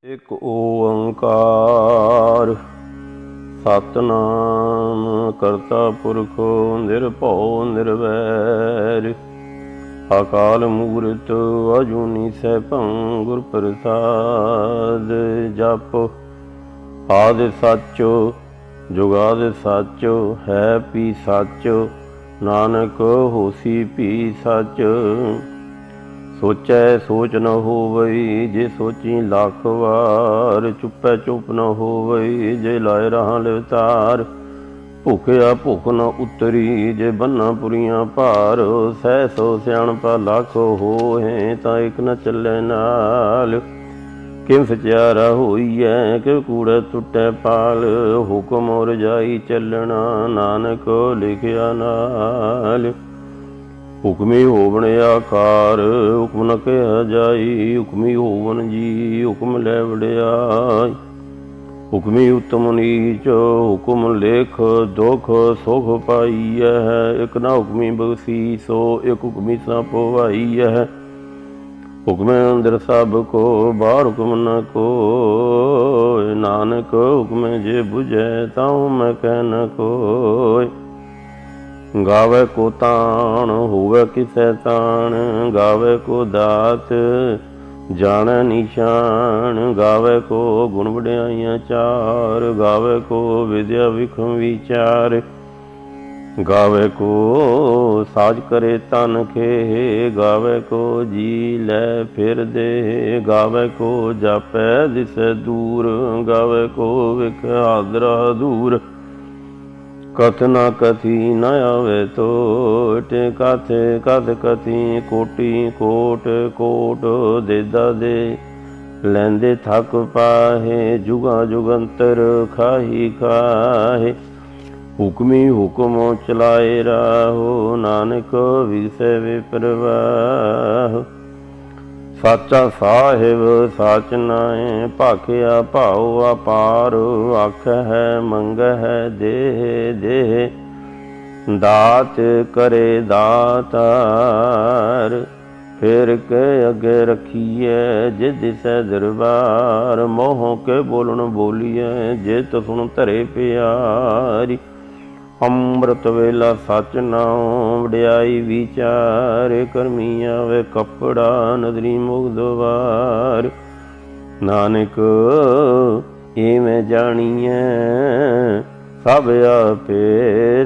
ਇੱਕ ਓੰਕਾਰ ਸਤਿਨਾਮ ਕਰਤਾ ਪੁਰਖ ਨਿਰਭਉ ਨਿਰਵੈਰ ਅਕਾਲ ਮੂਰਤ ਅਜੂਨੀ ਸੈਭੰ ਗੁਰ ਪ੍ਰਸਾਦ ਜਪ ਆਦਿ ਸੱਚ ਜੁਗਾਦਿ ਸੱਚ ਹੈ ਪੀ ਸੱਚ ਨਾਨਕ ਹੋਸੀ ਪੀ ਸੱਚ ਸੋਚੈ ਸੋਚ ਨ ਹੋਵਈ ਜੇ ਸੋਚੀ ਲੱਖ ਵਾਰ ਚੁੱਪੈ ਚੁੱਪ ਨ ਹੋਵਈ ਜੇ ਲਾਇ ਰਹਾ ਲਿਵਤਾਰ ਭੁਖਿਆ ਭੁਖ ਨ ਉਤਰੀ ਜੇ ਬੰਨਾ ਪੁਰੀਆਂ ਭਾਰ ਸਹਿ ਸੋ ਸਿਆਣਪਾ ਲੱਖ ਹੋਏ ਤਾਂ ਇੱਕ ਨ ਚੱਲੇ ਨਾਲ ਕਿਮ ਸਚਿਆਰਾ ਹੋਈਐ ਕਿ ਕੂੜੈ ਟੁੱਟੈ ਪਾਲ ਹੁਕਮ ਰਜਾਈ ਚੱਲਣਾ ਨਾਨਕ ਲਿਖਿਆ ਨਾਲ ਹੁਕਮੀ ਹੋਵਣ ਆਕਾਰ ਹੁਕਮ ਨ ਕਿਹਾ ਜਾਈ ਹੁਕਮੀ ਹੋਵਨ ਜੀ ਹੁਕਮ ਲੈ ਵਡਿਆਈ ਹੁਕਮੀ ਉਤਮ ਨੀਚ ਹੁਕਮ ਲੇਖ ਦੁਖ ਸੁਖ ਪਾਈਐ ਇਕ ਨਾ ਹੁਕਮੀ ਬਖਸ਼ੀਸੋ ਇਕ ਹੁਕਮੀ ਸਾ ਪਵਾਈਐ ਹੁਕਮੇ ਅੰਦਰ ਸਭ ਕੋ ਬਾਹਰ ਹੁਕਮ ਨ ਕੋਇ ਨਾਨਕ ਹੁਕਮੇ ਜੇ ਬੁਝੈ ਤਾਉ ਮੈਂ ਕਹਿ ਨ ਕੋਇ ਗਾਵੇ ਕੋ ਤਾਣ ਹੋਵੇ ਕਿਸੈ ਤਾਣ ਗਾਵੇ ਕੋ ਦਾਤ ਜਾਣੈ ਨਿਸ਼ਾਨ ਗਾਵੇ ਕੋ ਗੁਣ ਵਡਿਆਈਆਂ ਚਾਰ ਗਾਵੇ ਕੋ ਵਿਦਿਆ ਵਿਖਮ ਵਿਚਾਰ ਗਾਵੇ ਕੋ ਸਾਜ ਕਰੇ ਤਨ ਖੇ ਗਾਵੇ ਕੋ ਜੀ ਲੈ ਫਿਰ ਦੇ ਗਾਵੇ ਕੋ ਜਾਪੈ ਦਿਸੈ ਦੂਰ ਗਾਵੇ ਕੋ ਵਿਖ ਹਾਦਰਾ ਦੂਰ ਕਥ ਨਾ ਕਥੀ ਨ ਆਵੇ ਤੋਟ ਕਥ ਕਥ ਕਥੀ ਕੋਟੀ ਕੋਟ ਕੋਟ ਦੇਦਾ ਦੇ ਲੈਂਦੇ ਥੱਕ ਪਾਹੇ ਜੁਗਾ ਜੁਗੰਤਰ ਖਾਹੀ ਖਾਹੇ ਹੁਕਮੀ ਹੁਕਮ ਚਲਾਏ ਰਾਹੋ ਨਾਨਕ ਵਿਗਸੈ ਵਿਪਰਵਾਹ ਸਾਚਾ ਸਾਹਿਬ ਸਾਚ ਨਾਏ ਭਾਖਿਆ ਭਾਉ ਅਪਾਰ ਆਖ ਹੈ ਮੰਗ ਹੈ ਦੇਹ ਦੇਹ ਦਾਤ ਕਰੇ ਦਾਤਾਰ ਫਿਰ ਕੇ ਅੱਗੇ ਰਖੀਐ ਜੇ ਦਿਸੈ ਦਰਬਾਰ ਮੋਹ ਕੇ ਬੋਲਣ ਬੋਲੀਐ ਜੇ ਤਸੁਣ ਧਰੇ ਪਿਆਰੀ ਅੰਮ੍ਰਿਤ ਵੇਲਾ ਸੱਚ ਨਾਉ ਵਡਿਆਈ ਵਿਚਾਰ ਕਰਮੀ ਆਵੇ ਕੱਪੜਾ ਨਦਰੀ ਮੁਗਦਵਾਰ ਨਾਨਕ ਇਵੇਂ ਜਾਣੀਐ ਸਭ ਆਪੇ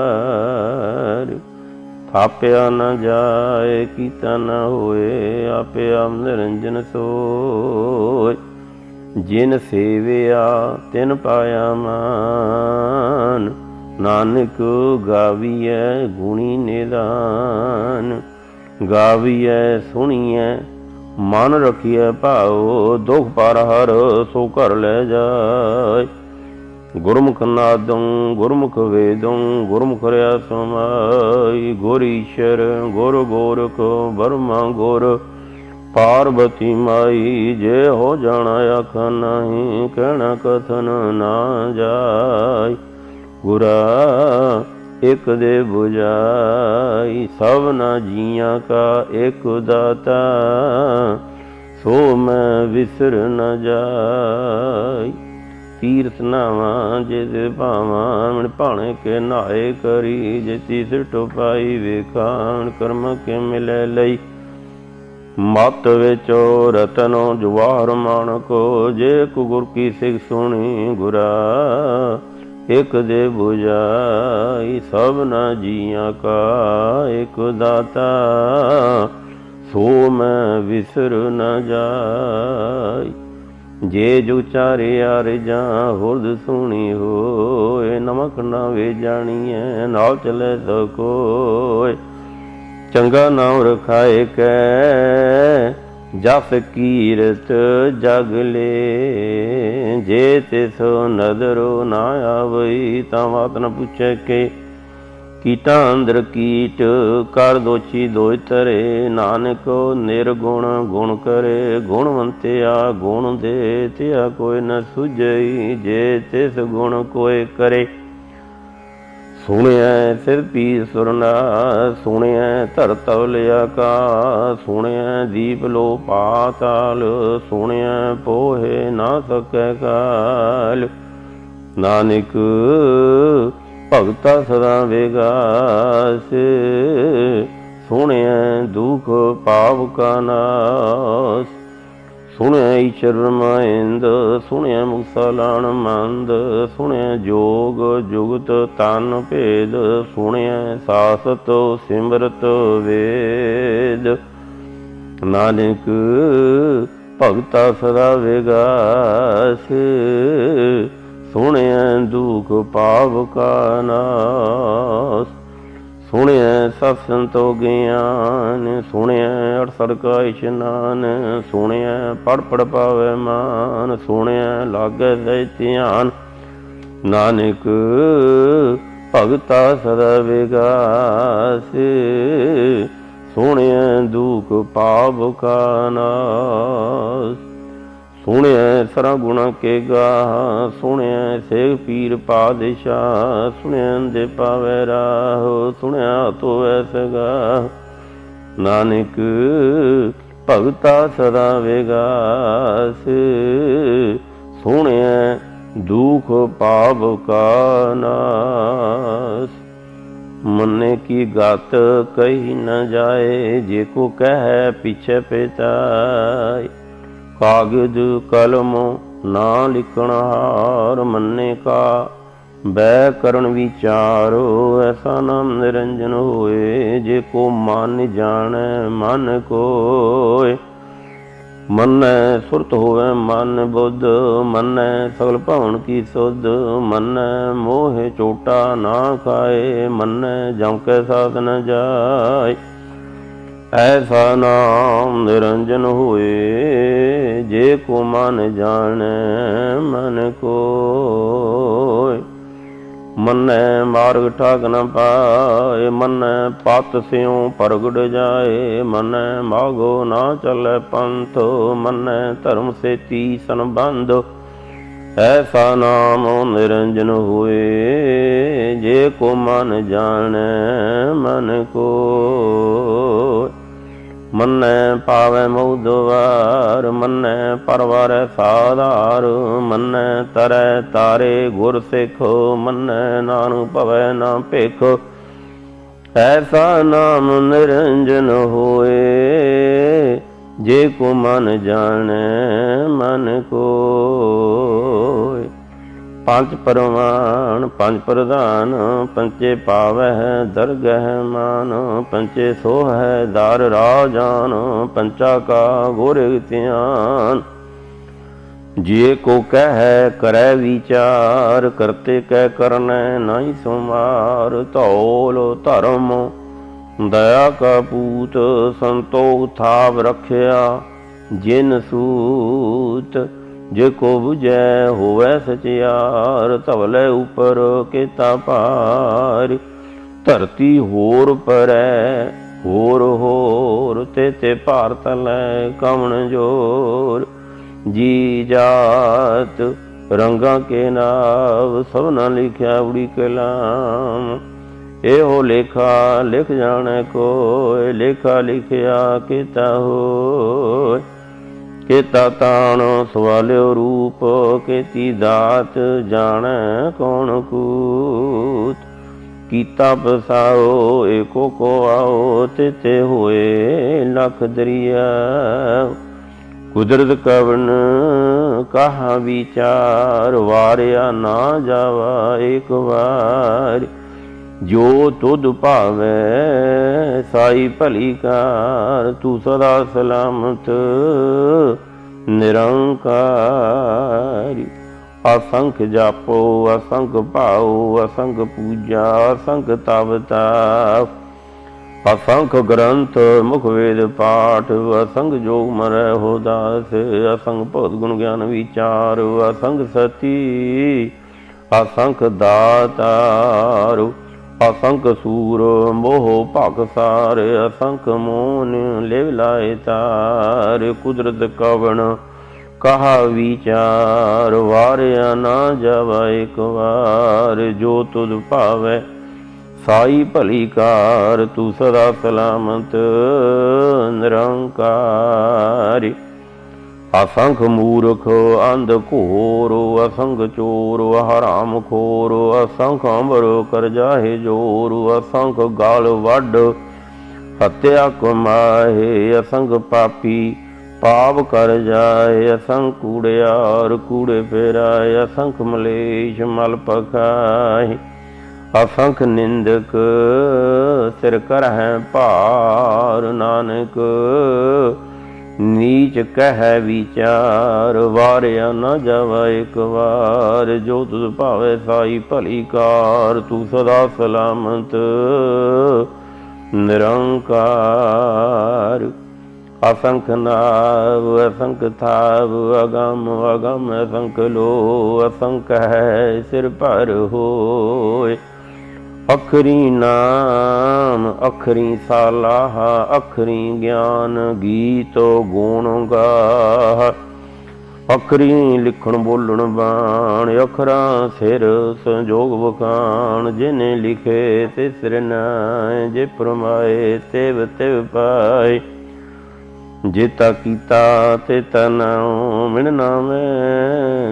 ਸਚਿਆਰ ਥਾਪਿਆ ਨ ਜਾਏ ਕੀਤਾ ਨ ਹੋਏ ਆਪੇ ਆਪ ਨਿਰੰਜਨ ਸੋਇ ਜਿਨ ਸੇਵਿਆ ਤਿਨ ਪਾਇਆ ਮਾਨ ਨਾਨਕ ਗਾਵੀਐ ਗੁਣੀ ਨਿਦਾਨ ਗਾਵੀਐ ਸੁਣੀਐ ਮਨ ਰਖੀਐ ਭਾਉ ਦੁਖ ਪਰ ਹਰ ਸੋ ਘਰ ਲੈ ਜਾਏ ਗੁਰਮੁਖ ਨਾਦੰ ਗੁਰਮੁਖ ਵੇਦੰ ਗੁਰਮੁਖ ਰਿਆ ਸਮਾਈ ਗੁਰ ਈਸ਼ਰ ਗੁਰ ਗੋਰਖ ਬਰਮਾ ਗੁਰ ਪਾਰਬਤੀ ਮਾਈ ਜੇ ਹੋ ਜਾਣਾ ਆਖ ਨਹੀਂ ਕਹਿਣਾ ਕਥਨ ਨਾ ਜਾਈ ਗੁਰਾ ਇਕ ਦੇ ਬੁਝਾਈ ਸਭਨਾ ਜੀਆਂ ਕਾ ਇਕ ਦਾਤਾ ਸੋ ਮੈਂ ਵਿਸਰ ਨ ਜਾਈ ਤੀਰਥ ਨਾਵਾਂ ਜੇ ਭਾਵਾਂ ਮਨ ਭਾਣੇ ਕੇ ਨਾਏ ਕਰੀ ਜੇ ਤੀਸ ਟੋਪਾਈ ਵੇਖਾਣ ਕਰਮ ਕੇ ਮਿਲੇ ਲਈ ਮਤ ਵਿੱਚੋ ਰਤਨੋ ਜਵਾਹਰ ਮਾਣਕੋ ਜੇ ਕੋ ਗੁਰ ਕੀ ਸਿੱਖ ਸੁਣੀ ਗੁਰਾ ਇਕ ਦੇ ਬੁਝਾਈ ਸਭਨਾ ਜੀਆਂ ਕਾ ਇਕ ਦਾਤਾ ਸੋ ਮੈਂ ਵਿਸਰ ਨ ਜਾਈ ਜੇ ਜੁ ਚਾਰਿਆ ਰਜਾਂ ਹੁਰਦ ਸੁਣੀ ਹੋਏ ਨਮਕ ਨਾ ਵੇ ਜਾਣੀਐ ਨਾਲ ਚਲੇ ਸੋ ਕੋਇ ਚੰਗਾ ਨਾਮ ਰਖਾਏ ਕੈ ਜਸ ਕੀਰਤ ਜਗ ਲੇ ਜੇ ਤਿਸ ਨਦਰੋ ਨਾ ਆਵਈ ਤਾਂ ਬਾਤ ਨ ਪੁੱਛੈ ਕੇ ਕੀਟਾਂ ਅੰਦਰ ਕੀਟ ਕਰ ਦੋਚੀ ਦੋਇ ਤਰੇ ਨਾਨਕ ਨਿਰਗੁਣ ਗੁਣ ਕਰੇ ਗੁਣਵੰਤਿਆ ਗੁਣ ਦੇ ਤਿਆ ਕੋਈ ਨ ਸੁਝਈ ਜੇ ਤਿਸ ਗੁਣ ਕੋਇ ਕਰੇ ਸੁਣਿਐ ਸਿਰ ਪੀ ਸੁਰਨਾ, ਸੁਣਿਐ ਧਰਤਲ ਆਕਾਸ, ਸੁਣਿਐ ਦੀਪ ਲੋ ਪਾਤਾਲ, ਸੁਣਿਐ ਪੋਹੇ ਨਾ ਸਕੈ ਕਾਲ। ਨਾਨਕ ਭਗਤਾ ਸਦਾ ਵਿਗਾਸ, ਸੁਣਿਐ ਦੁਖ ਪਾਪ ਕਾ ਨਾਸ। ਸੁਣਿਐ ਈਸ਼ਰ ਰਮਾਇੰਦ, ਸੁਣਿਐ ਮੁਕਸਲਾਣ ਮੰਦ, ਸੁਣਿਐ ਜੋਗ ਜੁਗਤ ਤਨ ਭੇਦ, ਸੁਣਿਐ ਸਾਸਤ ਸਿਮਰਤ ਵੇਦ। ਨਾਨਕ ਭਗਤਾ ਸਦਾ ਵਿਗਾਸ, ਸੁਣਿਐ ਦੁਖ ਪਾਪ ਕਾ ਨਾਸ। ਸੁਣਿਐ ਸਤ ਸੰਤੋ ਗਿਆਨ, ਸੁਣਿਐ ਅਠਸਠ ਕਾ ਇਸ਼ਨਾਨ, ਸੁਣਿਐ ਪੜ ਪੜ ਪਾਵੈ ਮਾਨ, ਸੁਣਿਐ ਲਾਗੈ ਸਹਿ ਧਿਆਨ। ਨਾਨਕ ਭਗਤਾ ਸਦਾ ਵਿਗਾਸ, ਸੁਣਿਐ ਦੁਖ ਪਾਪ ਕਾ ਨਾਸ। ਸੁਣਿਐ ਸਰਾ ਗੁਣਾ ਕੇ ਗਾਹ, ਸੁਣਿਐ ਸੇਖ ਪੀਰ ਪਾਤਸ਼ਾਹ, ਸੁਣਿਐ ਦੇ ਪਾਵੈ ਰਾਹ, ਸੁਣਿਆ ਤੋਵੈ ਸਗਾਹ। ਨਾਨਕ ਭਗਤਾ ਸਦਾ ਵਿਗਾਸ, ਸੁਣਿਐ ਦੁਖ ਪਾਪ ਕਾ ਨਾਸ। ਮੰਨੇ ਕੀ ਗਤ ਕਹੀ ਨ ਜਾਏ, ਜੇ ਕੋ ਕਹਿ ਪਿਛੇ ਪਿਤਾਏ। ਕਾਗਜ ਕਲਮ ਨਾ ਲਿਖਣ ਹਾਰ, ਮੰਨੇ ਕਾ ਬੈ ਕਰਨ ਵਿਚਾਰੋ। ਐਸਾ ਨਾਮ ਨਿਰੰਜਨ ਹੋਏ, ਜੇ ਕੋ ਮਨ ਜਾਣੈ ਮਨ ਕੋਇ। ਮੰਨੈ ਸੁਰਤ ਹੋਵੇ ਮਨ ਬੁੱਧ, ਮੰਨੈ ਸਗਲ ਭਵਨ ਕੀ ਸੁਧ। ਮੰਨੈ ਮੋਹ ਚੋਟਾ ਨਾ ਖਾਏ, ਮੰਨੈ ਜਮ ਕੈ ਸਾਥ ਨ ਜਾਏ। ਐਸਾ ਨਾਮ ਨਿਰੰਜਨ ਹੋਏ, ਜੇ ਕੋ ਮਨ ਜਾਣੈ ਮਨ ਕੋਇ। ਮੰਨੈ ਮਾਰਗ ਠਾਕ ਨ ਪਾਏ, ਮੰਨੈ ਪਤ ਸਿਉ ਪ੍ਰਗਟ ਜਾਏ। ਮੰਨੈ ਮਾਗੋ ਨਾ ਚੱਲੈ ਪੰਥ, ਮੰਨੈ ਧਰਮ ਸੇਤੀ ਸੰਬੰਧ। ਐਸਾ ਨਾਮ ਨਿਰੰਜਨ ਹੋਏ, ਜੇ ਕੋ ਮਨ ਜਾਣੈ ਮਨ ਕੋਇ। ਮੰਨੈ ਪਾਵੈ ਮਉਦਵਾਰ, ਮੰਨੈ ਪਰਵਾਰੈ ਸਾਧਾਰ। ਮੰਨੈ ਤਰੈ ਤਾਰੇ ਗੁਰ ਸਿੱਖ, ਮੰਨੈ ਨਾਨਕ ਭਵੈ ਨਾ ਭਿਖ। ਐਸਾ ਨਾਮ ਨਿਰੰਜਨ ਹੋਏ, ਜੇ ਕੋ ਮਨ ਜਾਣੈ ਮਨ ਕੋਇ। ਪੰਜ ਪਰਵਾਨ ਪੰਜ ਪ੍ਰਧਾਨ, ਪੰਚੇ ਪਾਵਹਿ ਦਰਗਹਿ ਮਾਨ। ਪੰਚੇ ਸੋਹੈ ਦਰ ਰਾਜਾਨ, ਪੰਚਾ ਕਾ ਗੁਰ ਧਿਆਨ। ਜੇ ਕੋ ਕਹਿ ਕਰੈ ਵਿਚਾਰ, ਕਰਤੇ ਕਹਿ ਕਰਨੈ ਨਾਹੀ ਸੁਮਾਰ। ਧੌਲ ਧਰਮ ਦਇਆ ਕਾ ਪੂਤ, ਸੰਤੋਖ ਥਾਪ ਰਖਿਆ ਜਿਨ ਸੂਤ। ਜੇ ਕੋ ਬੁਝੈ ਹੋਵੈ ਸਚਿਆਰ, ਧਵਲੇ ਉਪਰ ਕੀਤਾ ਭਾਰ। ਧਰਤੀ ਹੋਰ ਪਰੈ ਹੋਰ ਹੋਰ, ਤੇ ਤੇ ਭਾਰ ਤਲੈ ਕਵਣ ਜੋਰ। ਜੀ ਜਾਤ ਰੰਗਾ ਕੇ ਨਾਵ, ਸਭਨਾ ਲਿਖਿਆ ਉੜੀ ਕਲਾਮ। ਇਹੋ ਲੇਖਾ ਲਿਖ ਜਾਣੈ ਕੋਇ, ਲੇਖਾ ਲਿਖਿਆ ਕੀਤਾ ਹੋਇ। ਕੀਤਾ ਤਾਣ ਸਵਾਲਿਓ ਰੂਪ, ਕੀਤੀ ਦਾਤ ਜਾਣੈ ਕੌਣ ਕੂਤ। ਕੀਤਾ ਪਸਾਓ ਏਕੋ ਕੋ ਆਓ, ਤੇ ਹੋਏ ਲਖ ਦਰਿਆ। ਕੁਦਰਤ ਕਵਨ ਕਹਾ ਵਿਚਾਰ, ਵਾਰਿਆ ਨਾ ਜਾਵਾ ਏਕ ਵਾਰ। ਜੋ ਤੁਧ ਭਾਵੈ ਸਾਈ ਭਲੀ ਕਾਰ, ਤੂੰ ਸਦਾ ਸਲਾਮਤ ਨਿਰੰਕਾਰ। ਅਸੰਖ ਜਾਪੋ ਅਸੰਖ ਭਾਉ, ਅਸੰਖ ਪੂਜਾ ਅਸੰਖ ਤਪ ਤਾਪ। ਅਸੰਖ ਗ੍ਰੰਥ ਮੁਖ ਵੇਦ ਪਾਠ, ਅਸੰਖ ਜੋਗ ਮਰੈ ਹੋ ਦਾਸ। ਅਸੰਖ ਭਗਤ ਗੁਣ ਗਿਆਨ ਵਿਚਾਰ, ਅਸੰਖ ਸਤੀ ਅਸੰਖ ਦਾਤਾਰ। ਅਸੰਖ ਸੂਰ ਮੋਹ ਭਗਸਾਰ, ਅਸੰਖ ਮੋਨ ਲਿਵ ਲਾਇ ਤਾਰ। ਕੁਦਰਤ ਕਵਣ ਕਹਾ ਵਿਚਾਰ, ਵਾਰਿਆ ਨਾ ਜਾਵਾ ਏਕ ਵਾਰ। ਜੋ ਤੁਧ ਭਾਵੈ साई भली कार तू सदा सलामत निरंकार। असंख मूर्ख अंध घोर असंख चोर हराम खोर असंख अमर कर जाहे जोर असंख गाल वड हत्या कमाहे असंख पापी पाप कर जाए असंख कूड़ियार कूड़े फेराए असंख मलेश मल पखाए असंख निंदक सिर कर है भार नानक नीच कह विचार वारिया न जावा एक बार। जो तुझ भावे साई भली कार तू सदा सलामत निरंकार। असंख नाव असंख थाव अगम अगम असंख लो असंख है सिर पर होए। अखरी नाम अखरी सालाह अखरी ज्ञान गीतो गुण गाह। अखरी लिखण बोलण बाण अखरा सिर संजोग वखाण। जिने लिखे ते सिर नाय जे फरमाए तेव तेव पाए। जेता कीता ते तनाओ मिण नामे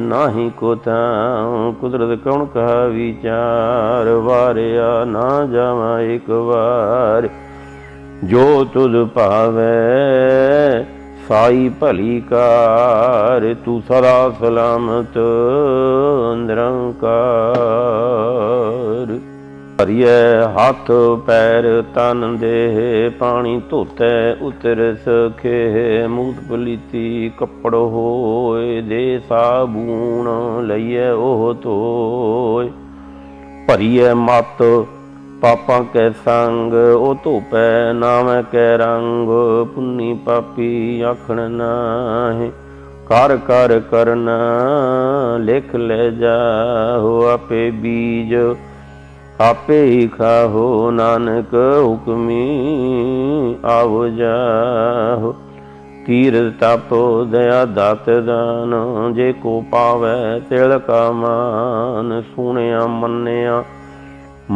नाही को थाओ। कुदरत कौन कहा विचार वारिया ना जावा एक बार। जो तुझ भावे साई भली कार तू सदा सलामत निरंकार। हरिए हाथ पैर तन देह पानी धोते उतर सखे। मूत पलीती कपड़ होए दे साबून लइए ओह धोए। भरिए मत पापा के संग ओ धोपै नाम कै रंग। पुन्नी पापी आखण नाहि कर कर करना लिख ले जाहो। आपे बीज आपे ही खाहो नानक हुक्मी आवो जाहो। तीरथ तप दया दात दान जे को पावै तिल का मान। सुनिया मन्निया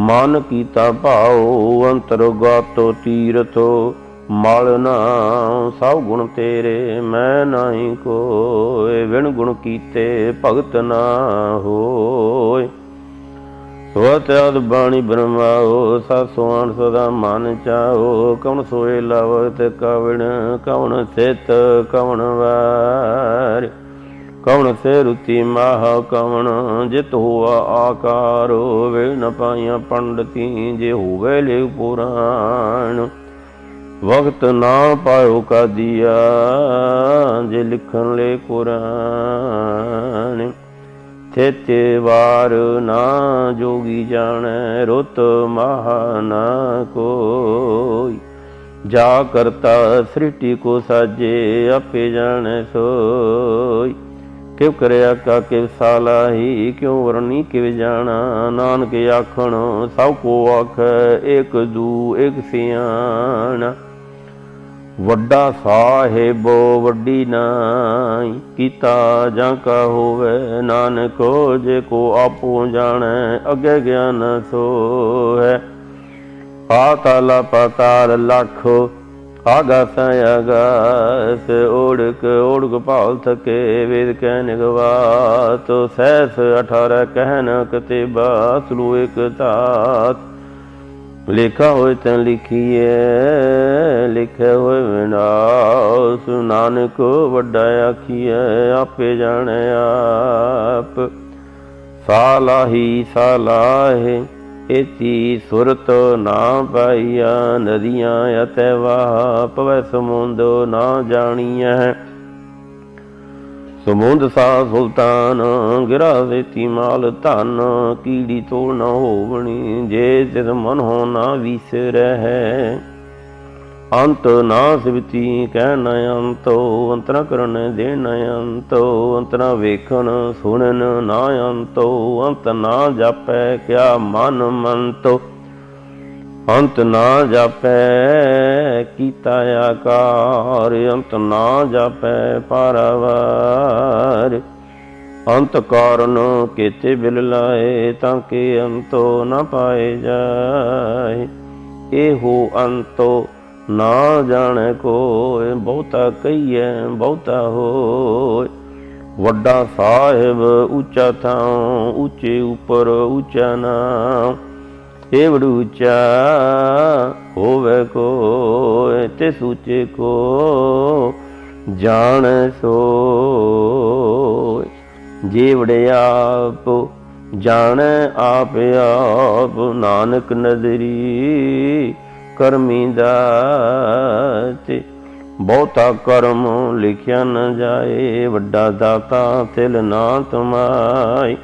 मन कीता भाओ अंतरगत तीरथ मल ना। सब गुण तेरे मैं नाही कोय विण गुण कीते भगत ना होय। स्वत आद बाणी ब्रह्माओ सासोआन सदा मन चाओ। कौन सोए लावत कवण कौन सित कौन वार। कौन से रुति माह कौन जित हुआ आकारो। वे न पाइया पंडती जे हुए ले पुराण। वक्त ना पायो का दिया जे लिखन ले कुरान। थेते वार ना जोगी जाने रुत महा ना कोई। जा करता सृष्टि को साजे आपे जाने सोई। क्यों करया का किव सालाही क्यों वरनी किव जाना। नानक आखण सब को आख एक दू एक सियाना। वड्डा साहेबो वड्डी नाई कीता जाका होवे। नानको जे को आपो जाने अगे ज्ञान सो है। पाताला पाताल लख आगास आगास ओढ़क ओढ़क भाल थके। वेद कह निगवात सहस 18 कहन कतेबा सुलू एक तात। लिखा होए तैं लिखिए लिखे होए विनाश। नानक वड्डा आखिए आपे जाने आप। सालाही सालाहे एती सुरत ना पाइया। नदियाँ अतै वाह पवै समुंद ना जानिया। समुंद सा सुल्तान गिरा सेती माल धन। कीड़ी तोड़ न होवनी जे तिस मन हो ना विसरै है। अंत ना सिवती कह न अंतो अंतरा करन दे न अंतो। अंतरा वेखन सुनन ना अंतो अंत ना जापै क्या मन मंतो। अंत ना जापै कीता आकार अंत ना जापै पारावार। ਅੰਤ ਕਾਰਨ ਕੇਤੇ ਬਿਲ ਲਾਏ, ਤਾਂ ਕਿ ਅੰਤੋ ਨਾ ਪਾਏ ਜਾਏ। ਇਹੋ ਅੰਤੋ ਨਾ ਜਾਣੇ ਕੋਇ, ਬਹੁਤਾ ਕਹੀਐ ਬਹੁਤਾ ਹੋਇ। ਵੱਡਾ ਸਾਹਿਬ ਉੱਚਾ ਥਾਂ, ਉੱਚੇ ਉੱਪਰ ਉੱਚਾ ਨਾਮ। ਏਵੜ ਉੱਚਾ ਹੋਵੇ ਕੋਇ, ਤਿਸ ਉੱਚੇ ਕੋ ਜਾਣੈ ਸੋਇ। ਜੀਵੜ ਆਪ ਜਾਣੈ ਆਪ ਆਪ, ਨਾਨਕ ਨਦਰੀ ਕਰਮੀ ਦਾਤੇ। ਬਹੁਤਾ ਕਰਮ ਲਿਖਿਆ ਨ ਜਾਏ, ਵੱਡਾ ਦਾਤਾ ਤਿਲ ਨਾ ਤਮਾਏ।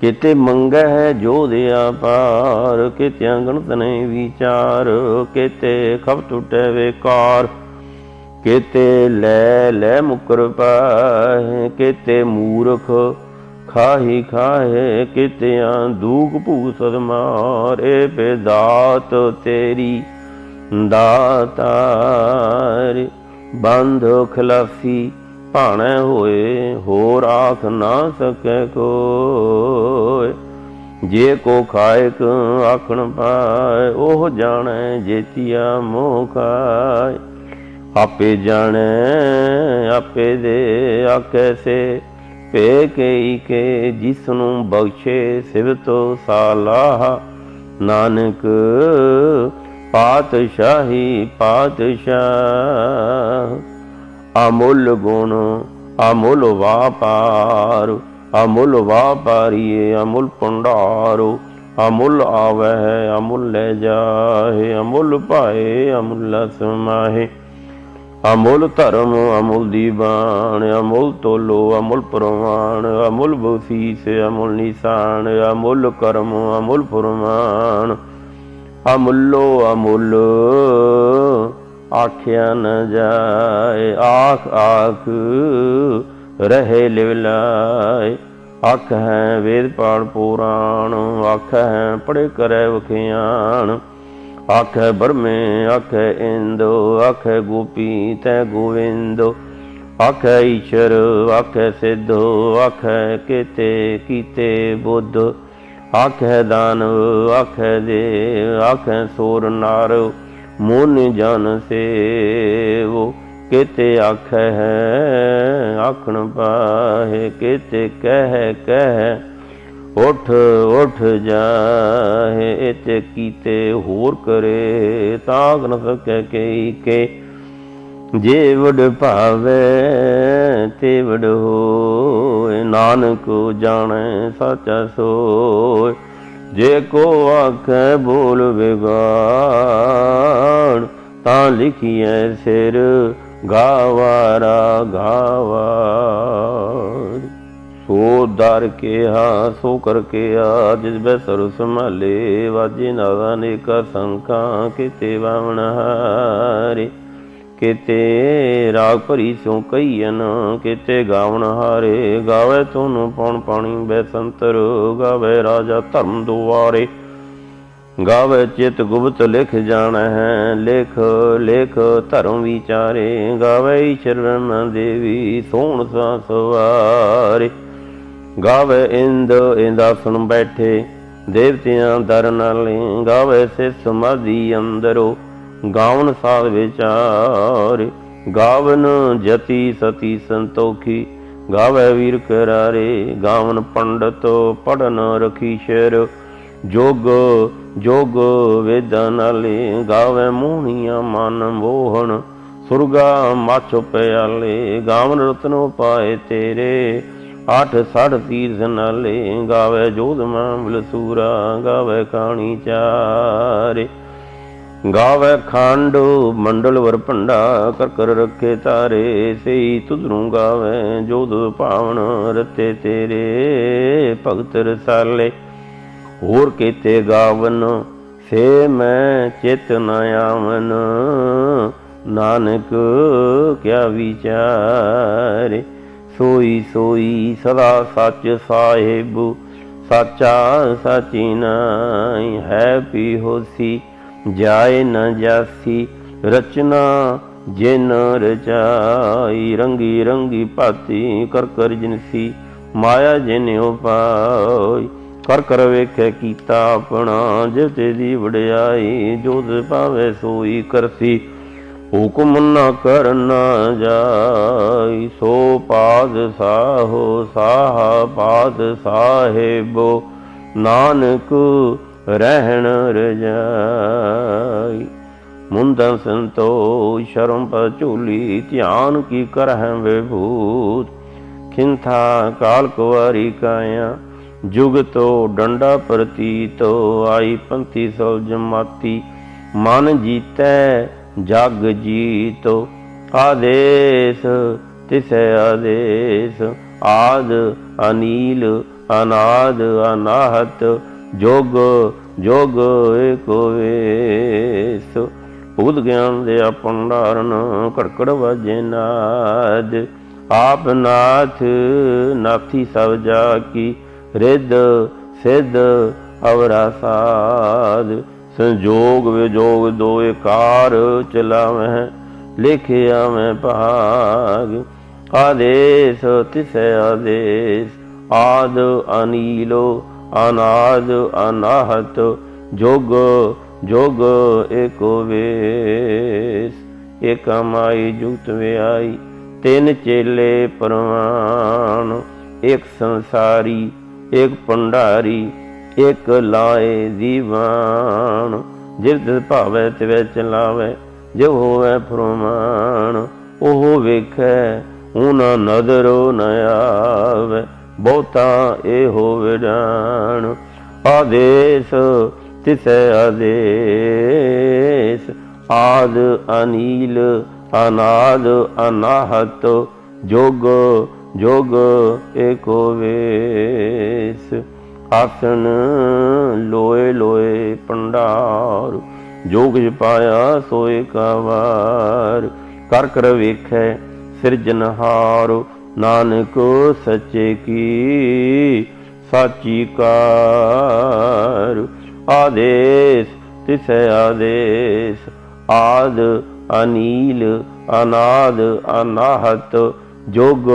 ਕਿਤੇ ਮੰਗੈ ਹੈ ਜੋ ਦਿਆ ਪਾਰ, ਕਿਤੇ ਗਣਤ ਨਹੀਂ ਵਿਚਾਰ। ਕਿਤੇ ਖਪ ਟੁੱਟੇ ਵੇਕਾਰ, ਕਿਤੇ ਲੈ ਲੈ ਮੁਕਰ ਪਾਏ। ਕਿਤੇ ਮੂਰਖ ਖਾਹੀ ਖਾਹੇ, ਕਿਤਿਆਂ ਦੂਖ ਭੂਸਦ ਮਾਰੇ। ਬੇਦਾਤ ਤੇਰੀ ਦਾਤਾਰ, ਬੰਧ ਖਿਲਾਫੀ ਭਾਣੇ ਹੋਏ। ਹੋਰ ਆਖ ਨਾ ਸਕੈ ਕੋਇ। ਜੇ ਕੋ ਖਾਇਕ ਆਖਣ ਪਾਏ, ਉਹ ਜਾਣੈ ਜੇਤੀਆ ਮੋਹ ਖਾਏ। ਆਪੇ ਜਾਣੈ ਆਪੇ ਦੇ, ਆਖੈ ਸੇ ਭੇ ਕਈ ਕੇ। ਜਿਸਨੂੰ ਬਖਸ਼ੇ ਸਿਵਤੋ ਸਾਲਾਹ, ਨਾਨਕ ਪਾਤਸ਼ਾਹੀ ਪਾਤਸ਼ਾਹ। ਅਮੁੱਲ ਗੁਣ ਅਮੁੱਲ ਵਾਪਾਰ, ਅਮੁੱਲ ਵਾਪਾਰੀਏ ਅਮੁੱਲ ਭੰਡਾਰੋ। ਅਮੁੱਲ ਆਵੈ ਅਮੁੱਲ ਲੈ ਜਾਹੇ, ਅਮੁੱਲ ਪਾਏ ਅਮੁੱਲ ਸਮਾਹੇ। ਅਮੁੱਲ ਧਰਮ ਅਮੁੱਲ ਦੀਵਾਨ, ਅਮੁੱਲ ਤੋਲੋ ਅਮੁੱਲ ਪ੍ਰਵਾਨ। ਅਮੁੱਲ ਬਖਸ਼ੀਸ ਅਮੁੱਲ ਨਿਸ਼ਾਨ, ਅਮੁੱਲ ਕਰਮ ਅਮੁੱਲ ਫੁਰਮਾਨ। ਅਮੁੱਲੋ ਅਮੁੱਲ ਆਖਿਆ ਨ ਜਾਏ, ਆਖ ਆਖ ਰਹੇ ਲਿਵਲਾਏ। ਆਖ ਹੈ ਵੇਦ ਪਾੜ ਪੁਰਾਣ, ਆਖ ਹੈ ਪੜ੍ਹੇ ਕਰੈ ਵਖਿਆਣ। ਆਖੈ ਬਰਮੇ ਆਖੈ ਇੰਦੋ, ਆਖੈ ਗੋਪੀ ਤੈ ਗੋਵਿੰਦੋ। ਆਖੈ ਈਸ਼ਰ ਆਖੈ ਸਿੱਧੋ, ਆਖੈ ਕੇਤੇ ਕੀਤੇ ਬੁੱਧ। ਆਖੈ ਦਾਨਵ ਆਖੈ ਦੇਵ, ਆਖੈ ਸੂਰ ਨਾਰ ਮੋਨ ਜਨ ਸੇਵੋ। ਕੇਤੇ ਆਖੈ ਹੈ ਆਖਣ ਪਾਹੇ, ਕੇਤੇ ਕਹਿ ਕਹਿ ਉਠ ਉਠ ਜਾਹੇ। ਇਤੇ ਕੀਤੇ ਹੋਰ ਕਰੇ, ਤਾਕ ਨ ਸਕੈ ਕਈ ਕੇ। ਜੇ ਵਡ ਭਾਵੇ ਤੇ ਵਡ ਹੋਏ, ਨਾਨਕ ਜਾਣੈ ਸਾਚਾ ਸੋਇ। ਜੇ ਕੋ ਆਖੈ ਬੋਲ ਵਿਗਾੜ, ਤਾਂ ਲਿਖੀਐ ਸਿਰ ਗਾਵਾਰਾ ਗਾਵਾਰ। ਸੋ ਦਰ ਕਿਹਾ ਸੋ ਕਰ ਕਿਹਾ, ਜਿਸ ਬੈ ਸਰੁ ਸੰਭਾਲੇ। ਵਾਜੇ ਨਾਦਾ ਨੇਕਾ ਸੰਖਾਂ, ਕਿਤੇ ਵਾਵਣ ਹਾਰੇ। ਕਿਤੇ ਰਾਗ ਭਰੀ ਸੋ ਕਹੀਐਨ, ਕਿਤੇ ਗਾਵਣ ਹਾਰੇ। ਗਾਵੇ ਤੁਨ ਪਉਣ ਪਾਣੀ ਬੈ ਸੰਤਰ, ਗਾਵੇ ਰਾਜਾ ਧਰਮ ਦੁਆਰੇ। ਗਾਵੇ ਚਿਤ ਗੁਪਤ ਲਿਖ ਜਾਣੈ ਹੈ, ਲਿਖ ਲਿਖ ਧਰਮ ਵਿਚਾਰੇ। ਗਾਵੇ ਈਸ਼ਰ ਦੇਵੀ ਸੋਹਣ ਸਾ ਸਵਾਰੇ। ਗਾਵੇ ਇੰਦ ਇੰਦਾਸਣ ਬੈਠੇ, ਦੇਵਤਿਆਂ ਦਰ ਨਾਲੇ। ਗਾਵੇ ਸਿ ਸਮਾਧੀ ਅੰਦਰੋ, ਗਾਵਨ ਸਾਧ ਵਿਚਾਰ। ਗਾਵਨ ਜਤੀ ਸਤੀ ਸੰਤੋਖੀ, ਗਾਵੇ ਵੀਰ ਕਰਾਰੇ। ਗਾਵਨ ਪੰਡਤ ਪੜਨ ਰਖੀਸ਼ਰ, ਜੋਗ ਜੋਗ ਵੇਦਾਂ ਨਾਲੇ। ਗਾਵੇ ਮੋਹਣੀਆਂ ਮਨ ਮੋਹਣ, ਸੁਰਗਾ ਮੱਛ ਪਿਆਲੇ। ਗਾਵਨ ਰਤਨੋ ਪਾਏ ਤੇਰੇ, ਅੱਠ ਸੜ ਤੀਰਥ ਨਾਲੇ। ਗਾਵੇ ਜੋਧਮਾ ਬਲਸੂਰਾ, ਗਾਵੇ ਖਾਣੀ ਚਾਰੇ। ਗਾਵੇ ਖੰਡ ਮੰਡਲ ਵਰ ਭੰਡਾ, ਕਰ ਕਰ ਰੱਖੇ ਤਾਰੇ। ਸਈ ਤੁਧਰੂ ਗਾਵੇ ਜੋਧ ਭਾਵਨ, ਰਤੇ ਤੇਰੇ ਭਗਤ ਰਸਾਲੇ। ਹੋਰ ਕੀਤੇ ਗਾਵਨ ਸੇ ਮੈਂ ਚਿਤ ਨ ਆਵਨ, ਨਾਨਕ ਕਿਆ ਵਿਚਾਰੇ। ਸੋਈ ਸੋਈ ਸਦਾ ਸੱਚ ਸਾਹਿਬ, ਸਾਚਾ ਸਾਚੀ ਨਾਈ। ਹੈ ਪੀ ਹੋਸੀ ਜਾਏ ਨ ਜਾਸੀ, ਰਚਨਾ ਜਿਨ ਰਚਾਈ। ਰੰਗੀ ਰੰਗੀ ਭਾਤੀ ਕਰ ਕਰ ਜਿਨਸੀ, माया जिन्यो पाई। कर कर वेखे कीता अपना, जिव तेरी वडियाई। जो तिस भावे सोई करसी, हुकुम न करना जाई। सो पाद साहो साहा पाद साहेबो, नानक रहन रजाई। मुंदन संतोष शर्म पर चोली, ध्यान की करह विभूत। खिंथा काल कुवारी काया, जुग तो डंडा प्रतीतो। आई पंथी सौल जमाती, मन जीतै जग जीतो। आदेश तिसै आदेश, आद अनील अनाद अनाहत। जोग जोग एको वेस, भूत ज्ञान दया भंडारण। कड़कड़ वाजे नाद, आप नाथ नाथी सब जाकी। रिद सिद्ध अवरा साध, संजोग विजोग दोए कार। चलावह लिखिया में भाग, आदेश तिसै आदेश। आद अनीलो अनाद अनाहत। जोग जोग एको वेस, एक माई जुगत व्याई। तीन चेले परवान, एक संसारी एक भंडारी। एक लाए दीवान, जिव तिस भावै तिवै चलावै। जिव होवै फरमान, ओह वेखै ऊना नदरो न आवै। बहुता एहो विडान, आदेश तिसै आदेश। आद अनील अनाद अनाहत। जोग जोग एको वेस, आसन लोए लोए भंडार। जो कुछ पाया सोए का वार। कर कर वेखै सिरजनहार, नानक सच्चे की साची कार। आदेश तिसै आदेश, आद अनील अनाद अनाहत। जोग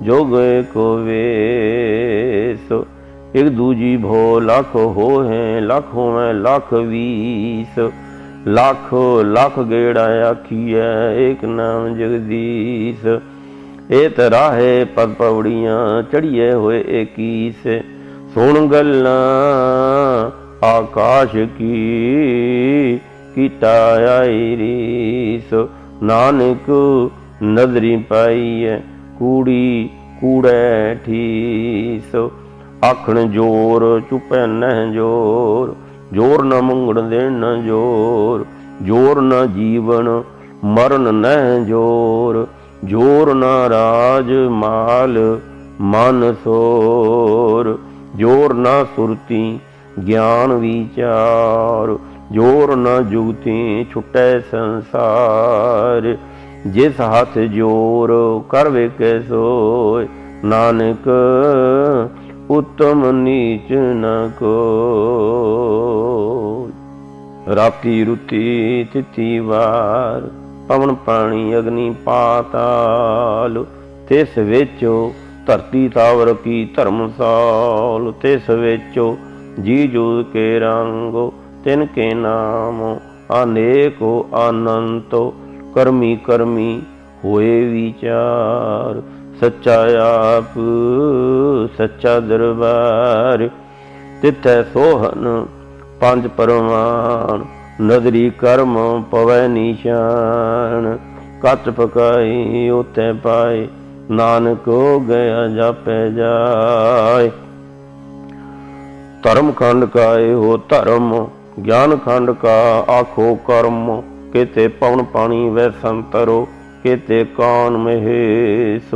जोग एको वेस, एक दूजी भो लख हो हैं। लख होवें लख वीस, लाख लाख गेड़ा आखिए। एक नाम जगदीश, एत राहे पद पवड़ियां। चढ़िए होए एकीस, सुन गल्लां आकाश की। कीता आई रीस, नानक नदरी पाई है। कूड़ी कूड़े ठीस, आखण जोर चुपै नह जोर। जोर न मंगण देण न जोर। जोर न जीवन मरण नह जोर। जोर न राज माल मन सोर। जोर न सुरती ज्ञान विचार। जोर न जुगती छुटै संसार। जिस हाथ जोर कर वेखे सोय। नानक उत्तम नीच न कोय। राती रुती तिथि वार, पवन पानी अग्नि पाताल। तिस विचो धरती तावर की धर्मसाल। तिस विचो जी जूद के रंगो, तिनके नामो अनेको अनंतो। कर्मी कर्मी होए विचार। सच्चा आप सच्चा दरबार। तिथै सोहन पंज परवान। नदरी कर्म पवै निशान। कच पकाई उतै पाए, नानक हो गया जापै जाय। धर्म खंड का हो धर्म, ज्ञान खंड का आखो कर्म। केते पवन पानी वै संतरो, केते कान महेश।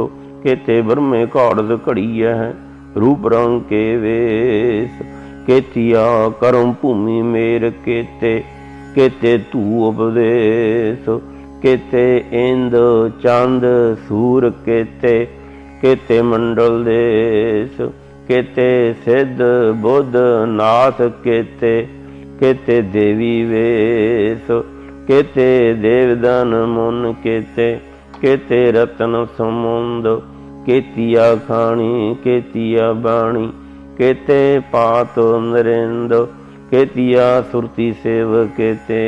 केते ब्रह्मे घाड़द घड़िया है, रूप रंग के वेश। केतिया कर्म भूमि मेर केते, केते तू उपदेश। केते इंद चंद सूर केते, केते मंडल देश। केते सिद्ध बुद्ध नाथ केते, केते देवी वेश। केते देवदान मुन केते, केते रतन समुंद। केतिया खाणी केतिया बाणी केते पात नरेंद केतिया सुरती सेव केते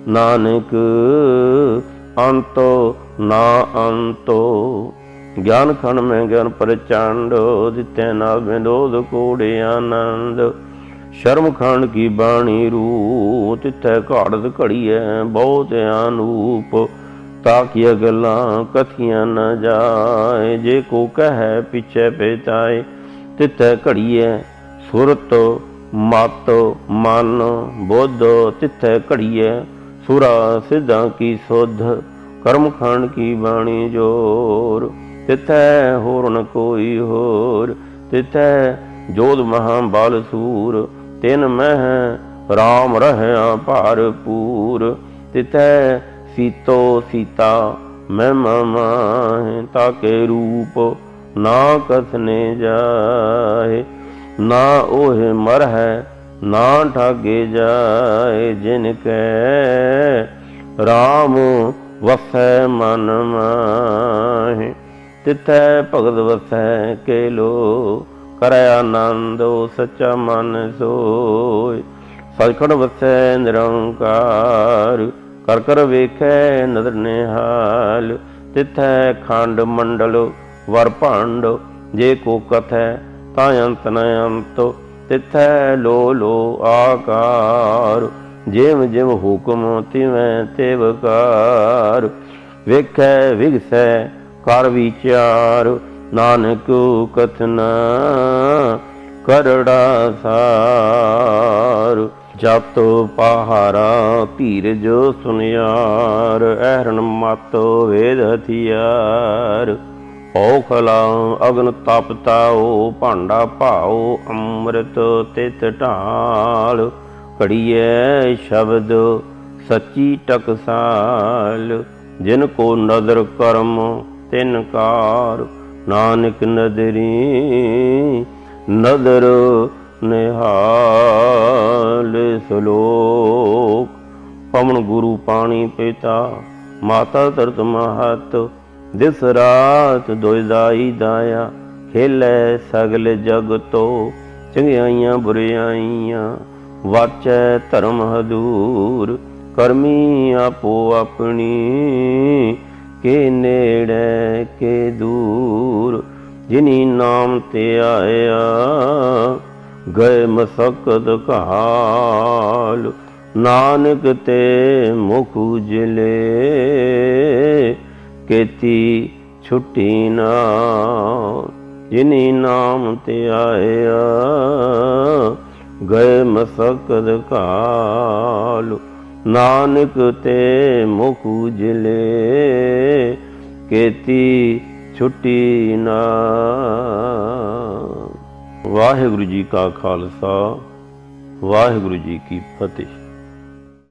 नानक अंतो ना अंतो। ज्ञान खंड में ज्ञान प्रचंड दिते ना विनोद कोड़े आनंद। शर्म खंड की बाणी रूप तिथे घाड़त घड़िए बहुत अनूप। ताकिया गल्लां कथियां न जाए जे को कह पिछे पेताए। तिथे घड़िए सुरत मत मन बुद्ध तिथे घड़िए सुरा सिद्धां की सुध। कर्म खंड की बाणी जोर तिथे होर न कोई होर। तिथे जोध महाबल सूर तिन मह राम रहया भरपूर। तिथे सीतो सीता महिमा माहे ताके रूप ना कसने जाए। ना ओहे मर है ना ठागे जाए जिनके राम वसै मन माहे। तिथै भगत वसै केलो करे आनंद सच्चा मन सोय। सचखंड वसै निरंकार कर कर वेखै नदर निहाल। तिथै खंड मंडल वर भांड जे को कथै तां अंत न अंत। तिथै लो लो आकार जिव जिव हुक्म तिवें तिवकार। वेखै विगसै कर विचार नानक कथना करड़ा सार। जत पहारा धीरज सुनियार ऐरन मत वेद हथियार। औखला अग्न तपताओ भांडा भाओ अमृत तित ढाल। घड़िए शब्द सच्ची टकसाल जिनको नदर कर्म तिन कार। नानक नदरी नदर निहाल। श्लोक पवन गुरु पानी पिता माता तरत महत। दिस रात दोयदाई दाया खेलै सगल जगतो। चंगियाइयां बुरियाइयां वाचै धर्म हदूर। करमी आपो अपनी के नेड़े के दूर। जिनी नाम ते आया गए मसकत काल। नानक ते मुख उजले केती छुट्टी नाल। जिनी नाम ते आया गए मसकत काल। नानक ते मुख उजले केती छुट्टी नाल। वाहिगुरु जी का खालसा वाहिगुरु जी की फतेह।